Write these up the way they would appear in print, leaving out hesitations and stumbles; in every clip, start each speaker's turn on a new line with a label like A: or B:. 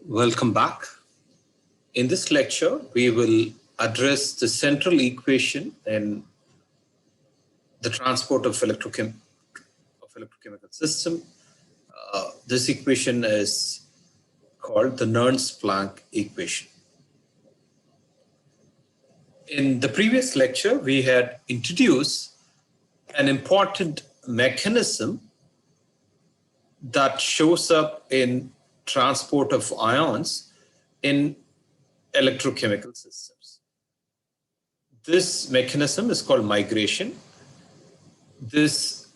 A: Welcome back. In this lecture, we will address the central equation in the transport of electrochemical system. This equation is called the Nernst-Planck equation. In the previous lecture, we had introduced an important mechanism that shows up in transport of ions in electrochemical systems. This mechanism is called migration. This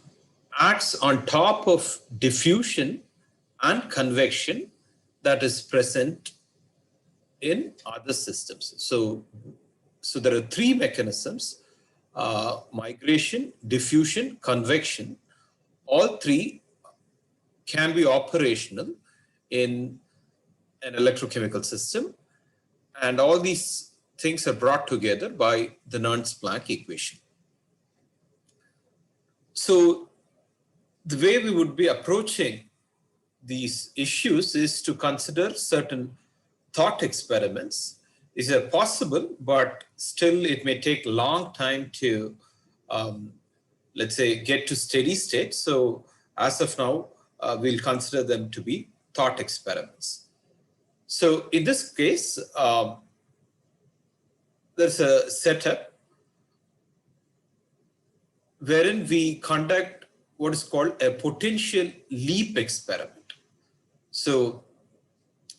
A: acts on top of diffusion and convection that is present in other systems. So there are three mechanisms: migration, diffusion, convection. All three can be operational in an electrochemical system, and all these things are brought together by the Nernst-Planck equation. So the way we would be approaching these issues is to consider certain thought experiments. These are possible, but still it may take a long time to, let's say, get to steady state. So as of now, we'll consider them to be thought experiments. So in this case, there's a setup wherein we conduct what is called a potential leap experiment. So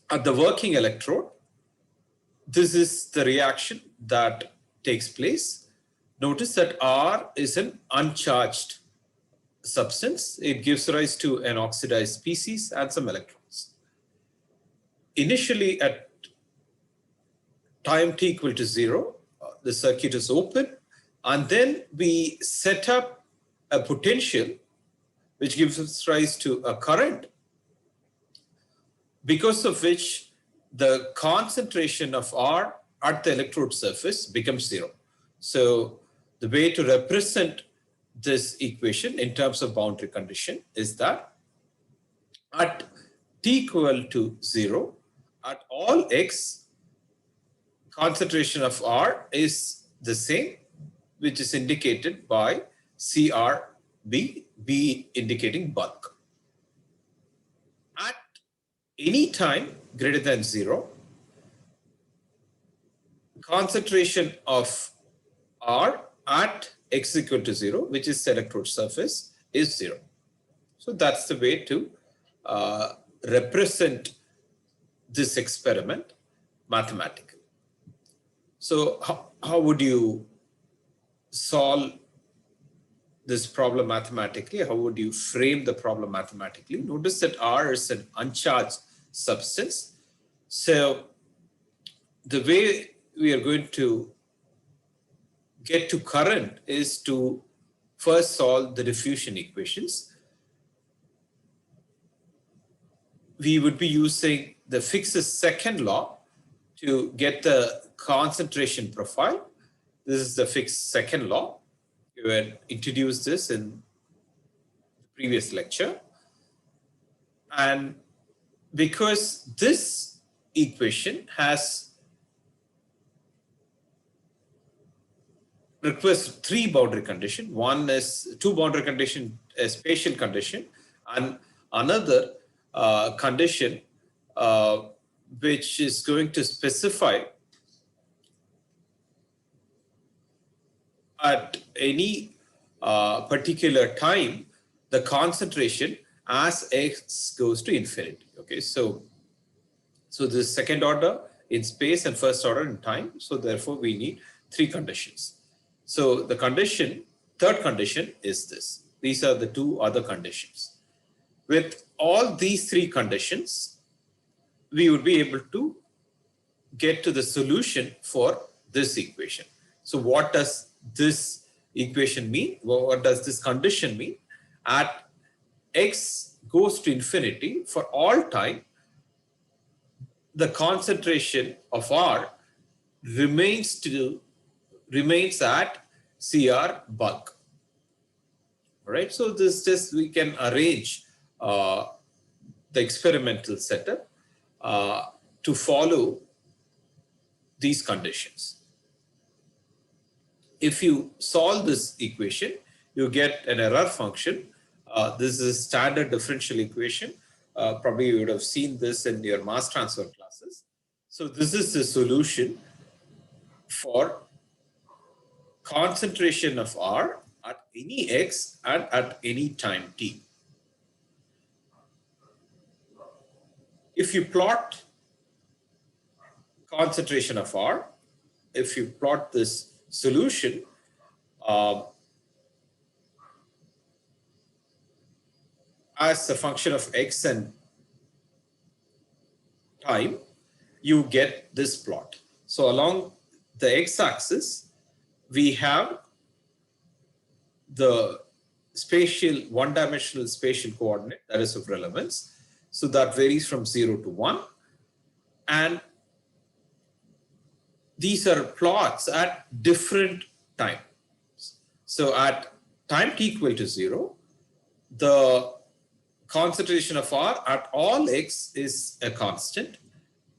A: at the working electrode, this is the reaction that takes place. Notice that R is an uncharged substance. It gives rise to an oxidized species and some electrons. Initially, at time t equal to 0, the circuit is open, and then we set up a potential which gives rise to a current, because of which the concentration of R at the electrode surface becomes 0. So the way to represent this equation in terms of boundary condition is that at t equal to 0, at all x, concentration of R is the same, which is indicated by CRB, B indicating bulk. At any time greater than 0, concentration of R at x equal to 0, which is the electrode surface, is 0. So that's the way to represent this experiment mathematically. So how would you solve this problem mathematically? How would you frame the problem mathematically? Notice that R is an uncharged substance. So the way we are going to get to current is to first solve the diffusion equations. We would be using the Fick's second law to get the concentration profile. This is the Fick's second law. We had introduced this in the previous lecture. And because this equation requires three boundary conditions. One is two boundary condition, a spatial condition, and another condition which is going to specify at any particular time the concentration as x goes to infinity. Okay, so this second order in space and first order in time. So therefore, we need three conditions. So the third condition is this. These are the two other conditions. With all these three conditions, we would be able to get to the solution for this equation. So what does this equation mean? What does this condition mean? At x goes to infinity, for all time, the concentration of R remains at CR bulk. All right, so this just we can arrange the experimental setup. to follow these conditions. If you solve this equation, you get an error function. This is a standard differential equation. Probably you would have seen this in your mass transfer classes. So this is the solution for concentration of R at any x and at any time t. If you plot concentration of R, if you plot this solution, as a function of x and time, you get this plot. So along the x-axis, we have the spatial, one-dimensional spatial coordinate that is of relevance. So that varies from 0 to 1. And these are plots at different times. So at time t equal to 0, the concentration of R at all x is a constant,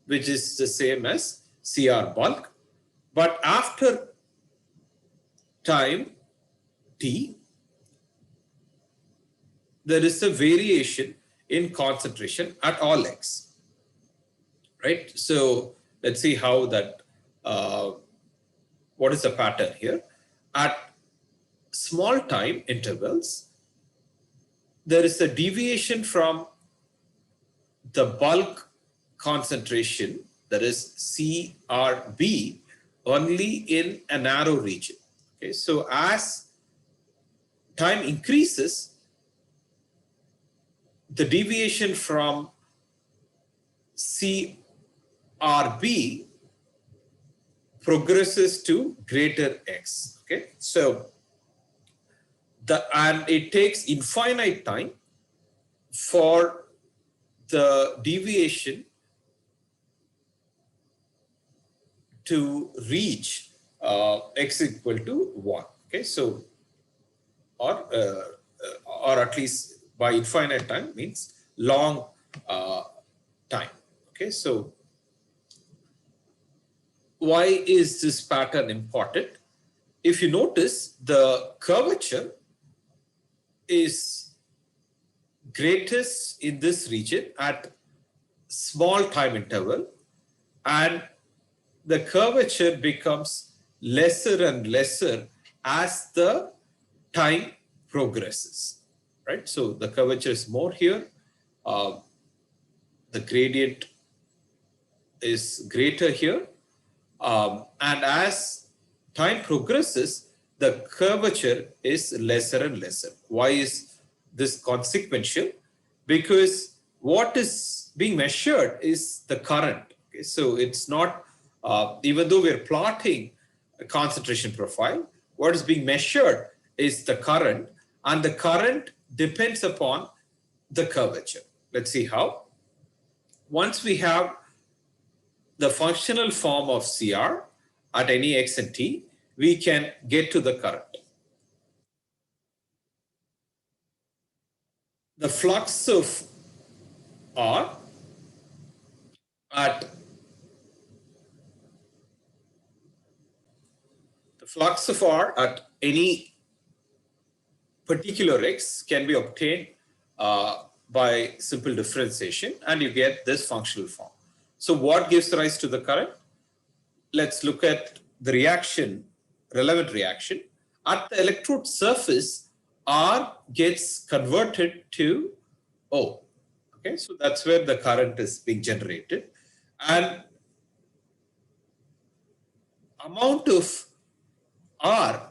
A: which is the same as CR bulk. But after time t, there is a variation in concentration at all x, right? So let's see how that, what is the pattern here? At small time intervals, there is a deviation from the bulk concentration, that is CRB, only in a narrow region. Okay, so as time increases, the deviation from CRB progresses to greater x. Okay, so and it takes infinite time for the deviation to reach x equal to 1. Okay, so or at least by infinite time means long time. Okay, so why is this pattern important? If you notice, the curvature is greatest in this region at small time interval, and the curvature becomes lesser and lesser as the time progresses, right? So the curvature is more here, the gradient is greater here, and as time progresses, the curvature is lesser and lesser. Why is this consequential? Because what is being measured is the current. Okay? So it's not, even though we're plotting a concentration profile, what is being measured is the current, and the current depends upon the curvature. Let's see how. Once we have the functional form of CR at any x and t, we can get to the current. The flux of R at any particular x can be obtained by simple differentiation, and you get this functional form. So what gives rise to the current? Let's look at the reaction, relevant reaction. At the electrode surface, R gets converted to O. Okay, so that's where the current is being generated. And amount of R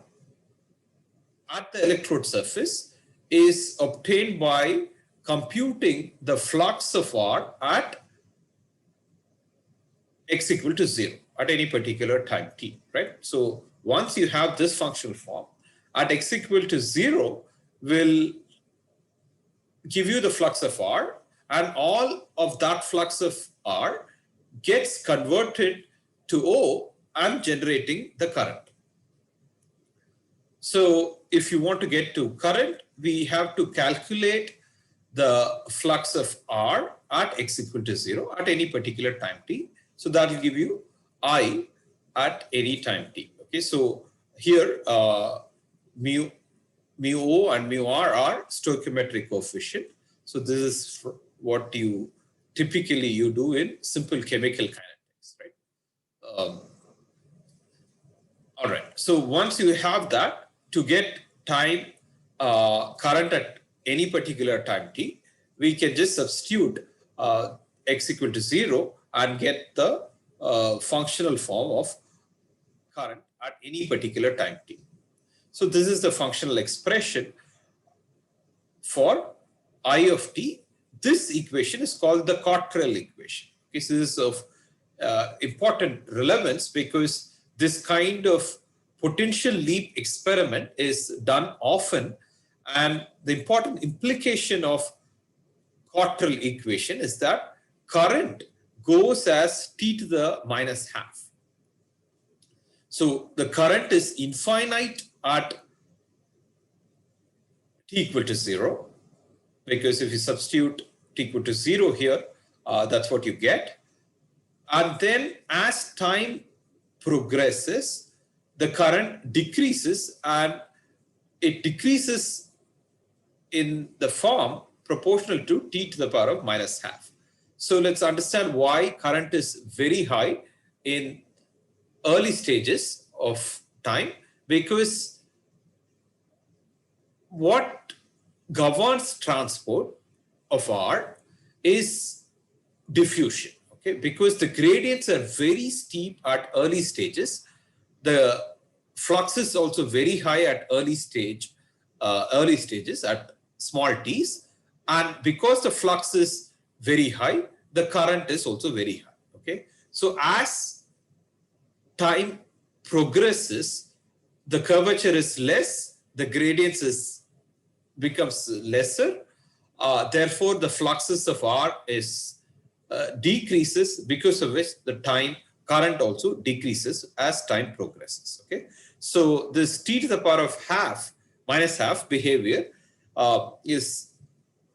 A: at the electrode surface is obtained by computing the flux of R at x equal to 0 at any particular time t, right? So once you have this functional form, at x equal to 0 will give you the flux of R, and all of that flux of R gets converted to O and generating the current. So if you want to get to current, we have to calculate the flux of R at x equal to 0 at any particular time t. So that will give you I at any time t. Okay, so here mu O and mu R are stoichiometric coefficient. So this is what you typically do in simple chemical kinetics, right? All right. So once you have that, to get time current at any particular time t, we can just substitute x equal to 0 and get the functional form of current at any particular time t. So this is the functional expression for I of t. This equation is called the Cottrell equation. Okay, so this is of important relevance because this kind of potential leap experiment is done often, and the important implication of Cottrell equation is that current goes as t to the minus half. So the current is infinite at t equal to 0, because if you substitute t equal to 0 here, that's what you get. And then as time progresses, the current decreases, and it decreases in the form proportional to t to the power of minus half. So let's understand why current is very high in early stages of time, because what governs transport of R is diffusion. Okay, because the gradients are very steep at early stages, the flux is also very high at early stages at small t's, and because the flux is very high, the current is also very high. Okay, so as time progresses, the curvature is less, the gradients becomes lesser. Therefore, the fluxes of R decreases, because of which the current also decreases as time progresses. Okay, so this t to the power of half minus half behavior will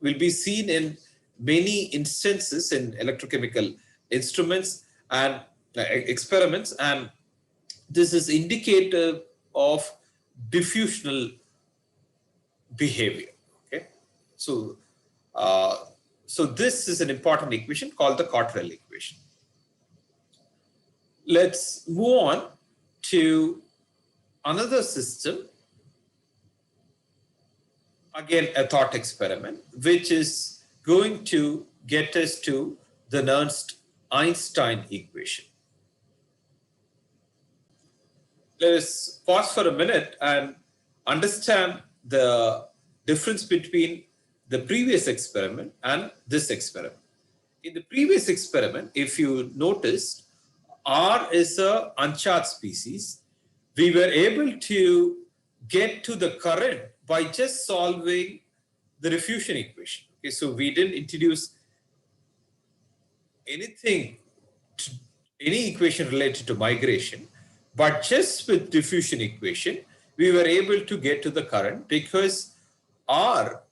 A: be seen in many instances in electrochemical instruments and experiments, and this is indicative of diffusional behavior. Okay, so this is an important equation called the Cottrell equation. Let's move on to another system, again a thought experiment, which is going to get us to the Nernst-Einstein equation. Let's pause for a minute and understand the difference between the previous experiment and this experiment. In the previous experiment, if you noticed, R is an uncharged species. We were able to get to the current by just solving the diffusion equation. Okay, so we didn't introduce any equation related to migration, but just with diffusion equation, we were able to get to the current because R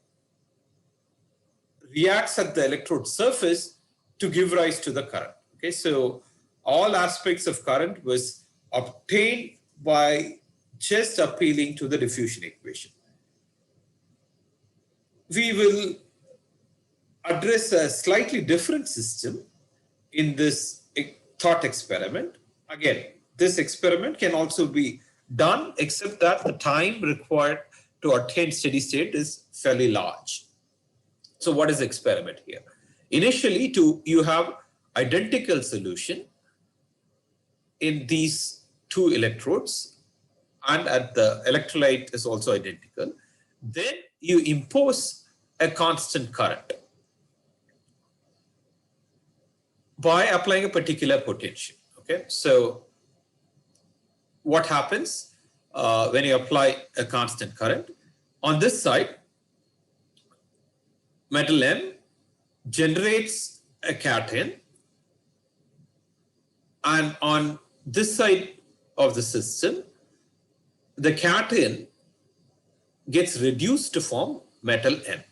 A: reacts at the electrode surface to give rise to the current. Okay, so all aspects of current was obtained by just appealing to the diffusion equation. We will address a slightly different system in this thought experiment. Again, this experiment can also be done, except that the time required to attain steady state is fairly large. So what is the experiment here? Initially, you have identical solution in these two electrodes, and at the electrolyte is also identical. Then you impose a constant current by applying a particular potential. Okay, so what happens when you apply a constant current? On this side, metal M generates a cation, and on this side of the system, the cation gets reduced to form metal M.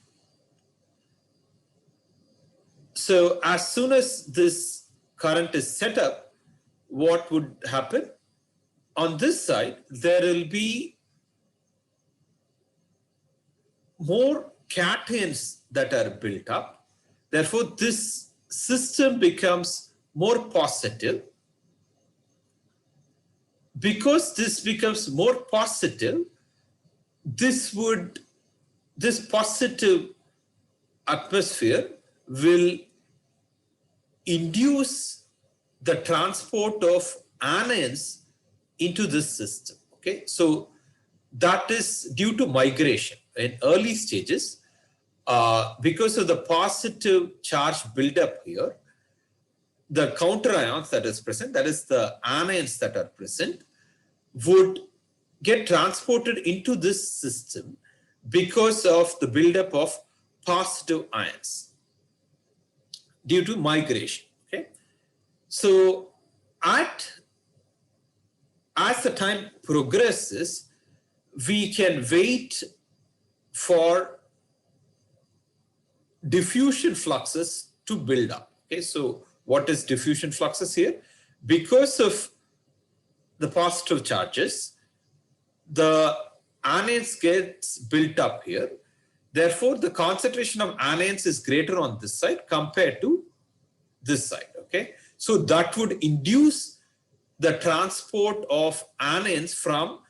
A: So as soon as this current is set up, what would happen? On this side, there will be more cations that are built up. Therefore, this system becomes more positive. Because this becomes more positive, this positive atmosphere will induce the transport of anions into this system. Okay, so that is due to migration in early stages. Because of the positive charge buildup here, the counter ions that is present, that is the anions that are present, would get transported into this system because of the buildup of positive ions due to migration. Okay, so as the time progresses, we can wait for diffusion fluxes to build up. Okay, so what is diffusion fluxes here? Because of the positive charges, the anions gets built up here. Therefore, the concentration of anions is greater on this side compared to this side. Okay, so that would induce the transport of anions from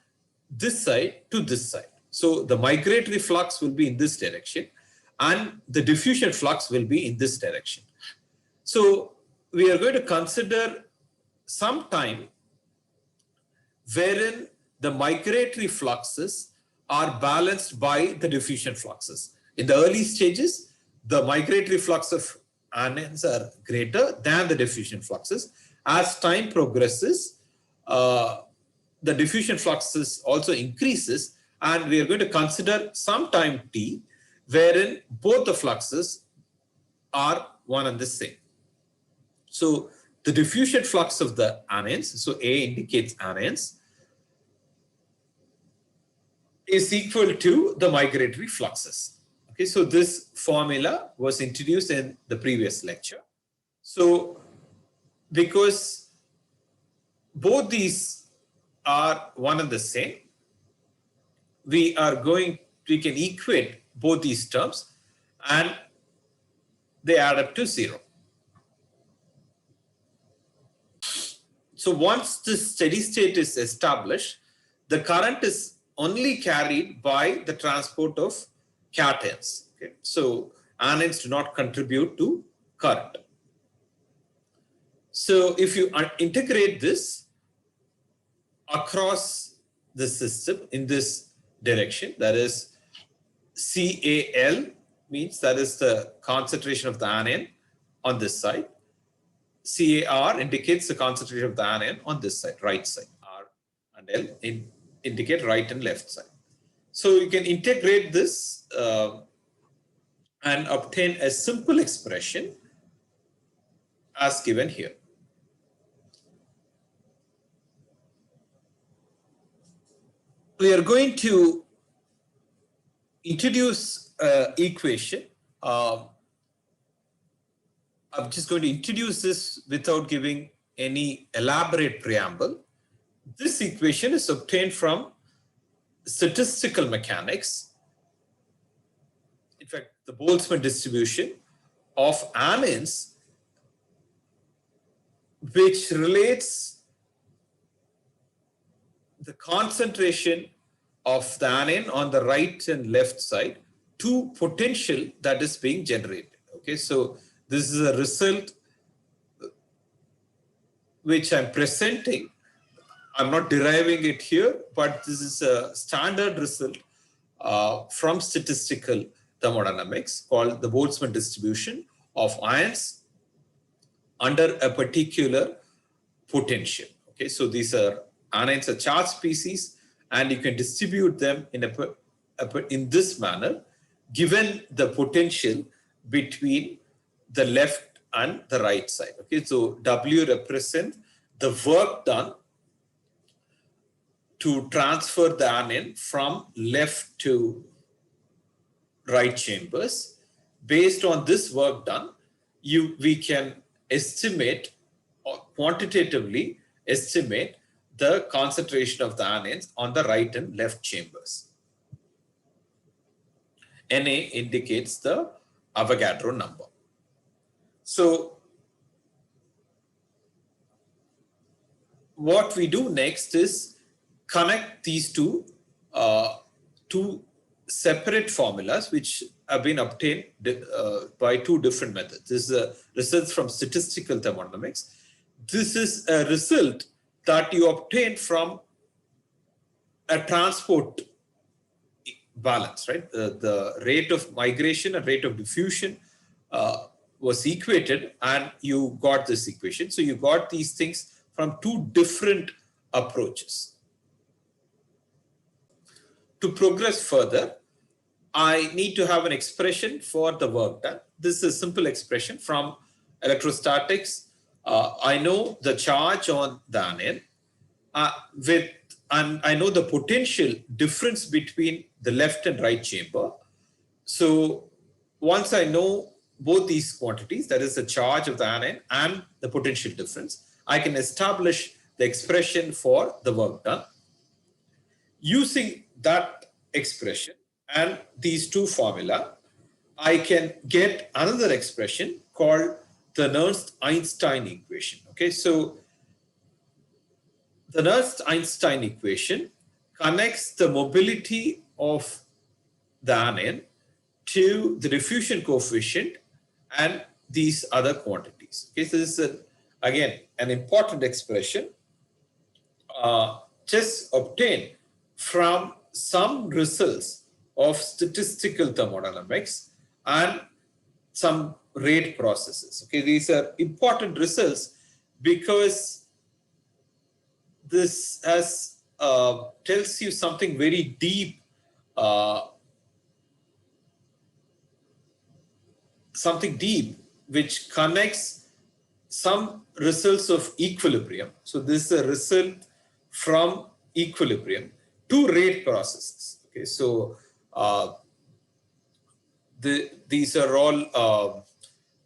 A: this side to this side. So the migratory flux will be in this direction and the diffusion flux will be in this direction. So we are going to consider some time wherein the migratory fluxes are balanced by the diffusion fluxes. In the early stages, the migratory flux of anions are greater than the diffusion fluxes. As time progresses, the diffusion fluxes also increases, and we are going to consider some time t wherein both the fluxes are one and the same. So the diffusion flux of the anions, so A indicates anions, is equal to the migratory fluxes. Okay, so this formula was introduced in the previous lecture. So because both these are one and the same, we can equate both these terms and they add up to 0. So once this steady state is established, the current is only carried by the transport of cations. Okay? So anions do not contribute to current. So if you integrate this across the system in this direction, that is CAL means that is the concentration of the anion on this side. CAR indicates the concentration of the anion on this side, right side. R and L indicate right and left side. So you can integrate this and obtain a simple expression as given here. We are going to introduce equation. I'm just going to introduce this without giving any elaborate preamble. This equation is obtained from statistical mechanics. In fact, the Boltzmann distribution of anions, which relates the concentration of the anion on the right and left side to potential that is being generated. Okay, so this is a result which I'm presenting. I'm not deriving it here, but this is a standard result from statistical thermodynamics called the Boltzmann distribution of ions under a particular potential. Okay, so these are anions are charged species, and you can distribute them in this manner given the potential between the left and the right side. Okay, so W represents the work done to transfer the anion from left to right chambers. Based on this work done, we can estimate or quantitatively estimate the concentration of the anions on the right and left chambers. Na indicates the Avogadro number. So what we do next is connect these two separate formulas which have been obtained by two different methods. This is a result from statistical thermodynamics. This is a result that you obtain from a transport balance, right? The rate of migration and rate of diffusion was equated, and you got this equation. So you got these things from two different approaches. To progress further, I need to have an expression for the work done. This is a simple expression from electrostatics. I know the charge on the anion and I know the potential difference between the left and right chamber. So once I know both these quantities, that is the charge of the anion and the potential difference, I can establish the expression for the work done. Using that expression and these two formula, I can get another expression called the Nernst-Einstein equation. Okay, so the Nernst-Einstein equation connects the mobility of the anion to the diffusion coefficient and these other quantities. Okay, so this is again an important expression just obtained from some results of statistical thermodynamics and some rate processes. Okay, these are important results because this has tells you something very deep, which connects some results of equilibrium. So this is a result from equilibrium to rate processes. Okay, so these are all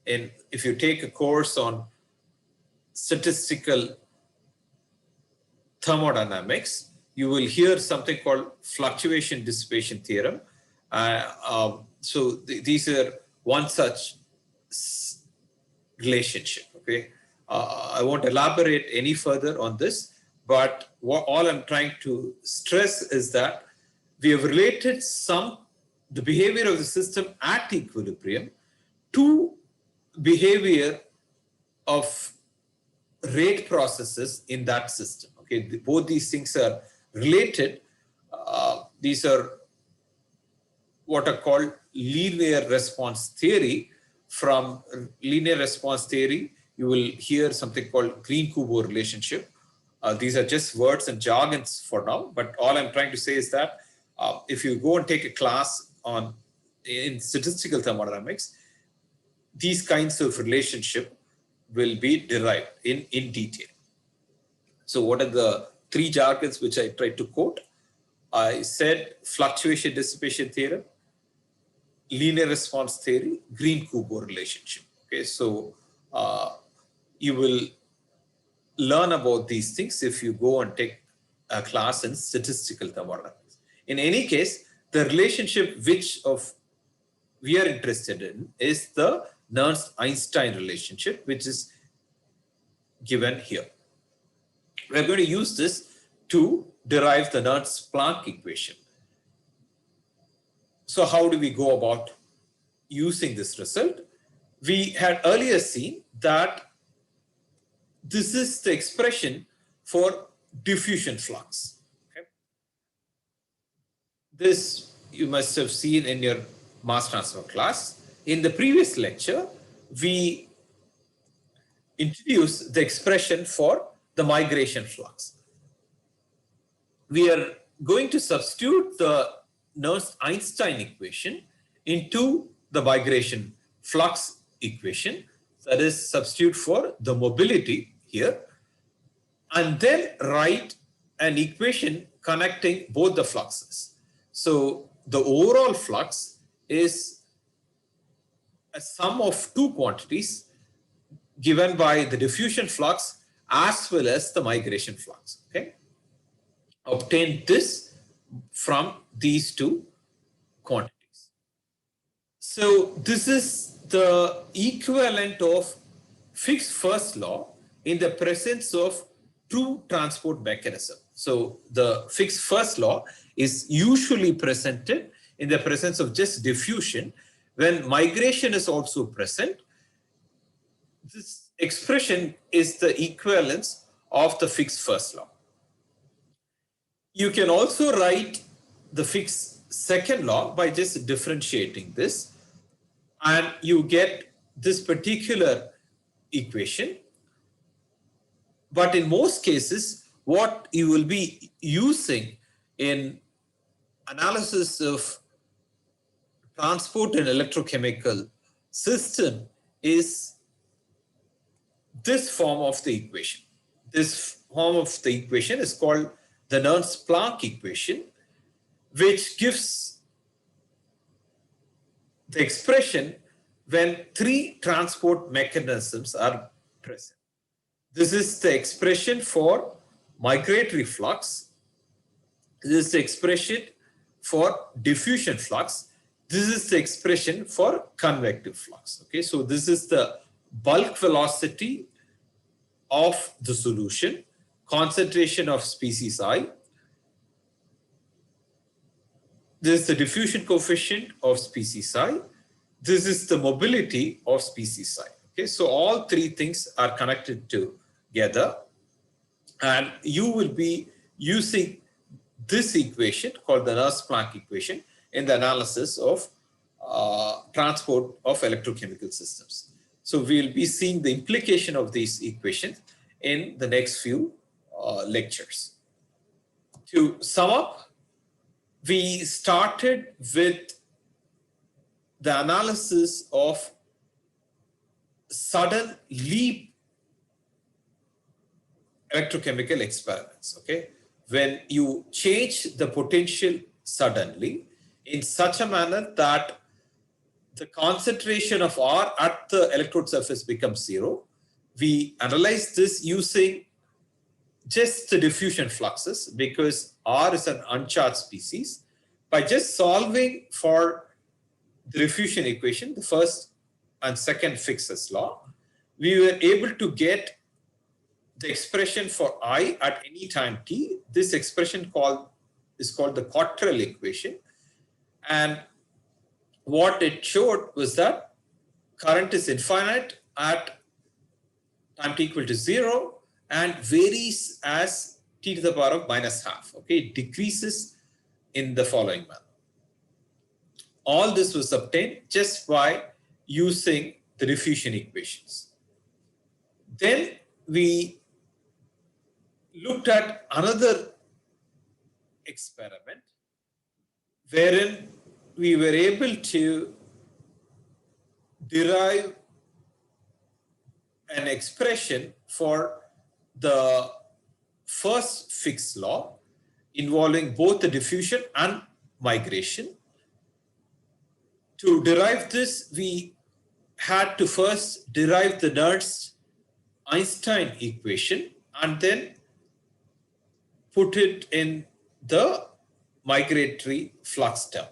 A: if you take a course on statistical thermodynamics, you will hear something called fluctuation dissipation theorem. These are one such relationship. Okay, I won't elaborate any further on this, but all I'm trying to stress is that we have related the behavior of the system at equilibrium to behavior of rate processes in that system. Okay, both these things are related. These are what are called linear response theory. From linear response theory, you will hear something called Green-Kubo relationship. These are just words and jargons for now, but all I'm trying to say is that if you go and take a class in statistical thermodynamics, these kinds of relationship will be derived in detail. So what are the three jargons which I tried to quote? I said fluctuation dissipation theorem, linear response theory, Green-Kubo relationship. Okay, so you will learn about these things if you go and take a class in statistical thermodynamics. In any case, the relationship which we are interested in is the Nernst-Einstein relationship, which is given here. We're going to use this to derive the Nernst-Planck equation. So how do we go about using this result? We had earlier seen that this is the expression for diffusion flux. Okay? This you must have seen in your mass transfer class. In the previous lecture, we introduced the expression for the migration flux. We are going to substitute the Nernst-Einstein equation into the migration flux equation. That is, substitute for the mobility here, and then write an equation connecting both the fluxes. So the overall flux is a sum of two quantities given by the diffusion flux as well as the migration flux. Okay, obtain this from these two quantities. So this is the equivalent of fixed first law in the presence of true transport mechanism. So the fixed first law is usually presented in the presence of just diffusion. When migration is also present, this expression is the equivalence of the fixed first law. You can also write the fixed second law by just differentiating this, and you get this particular equation. But in most cases, what you will be using in analysis of transport and electrochemical system is this form of the equation. This form of the equation is called the Nernst-Planck equation, which gives the expression when three transport mechanisms are present. This is the expression for migratory flux. This is the expression for diffusion flux. This is the expression for convective flux. Okay, so this is the bulk velocity of the solution, concentration of species I. This is the diffusion coefficient of species I. This is the mobility of species I. Okay, so all three things are connected together, and you will be using this equation called the Nernst-Planck equation in the analysis of transport of electrochemical systems. So we'll be seeing the implication of these equations in the next few lectures. To sum up, we started with the analysis of sudden leap electrochemical experiments. Okay, when you change the potential suddenly in such a manner that the concentration of R at the electrode surface becomes zero, we analyze this using just the diffusion fluxes because R is an uncharged species. By just solving for the diffusion equation, the first and second Fick's law, we were able to get the expression for I at any time t. This expression is called the Cottrell equation. And what it showed was that current is infinite at time t equal to 0 and varies as t to the power of -12. Okay, it decreases in the following manner. All this was obtained just by using the diffusion equations. Then we looked at another experiment wherein we were able to derive an expression for the first Fick's law involving both the diffusion and migration. To derive this, we had to first derive the Nernst-Einstein equation and then put it in the migratory flux term.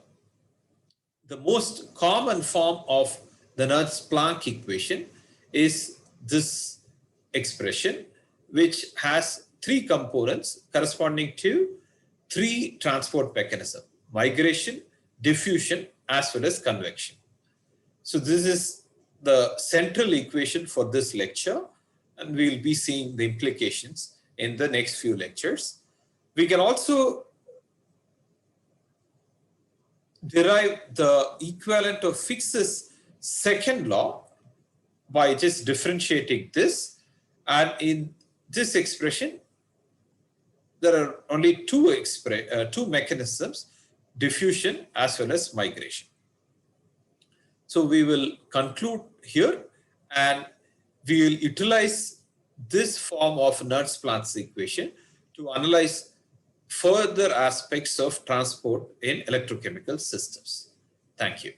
A: The most common form of the Nernst-Planck equation is this expression, which has three components corresponding to three transport mechanisms: migration, diffusion, as well as convection. So this is the central equation for this lecture, and we'll be seeing the implications in the next few lectures. We can also derive the equivalent of Fick's second law by just differentiating this. And in this expression, there are only two mechanisms: diffusion as well as migration. So we will conclude here, and we will utilize this form of Nernst-Planck's equation to analyze further aspects of transport in electrochemical systems. Thank you.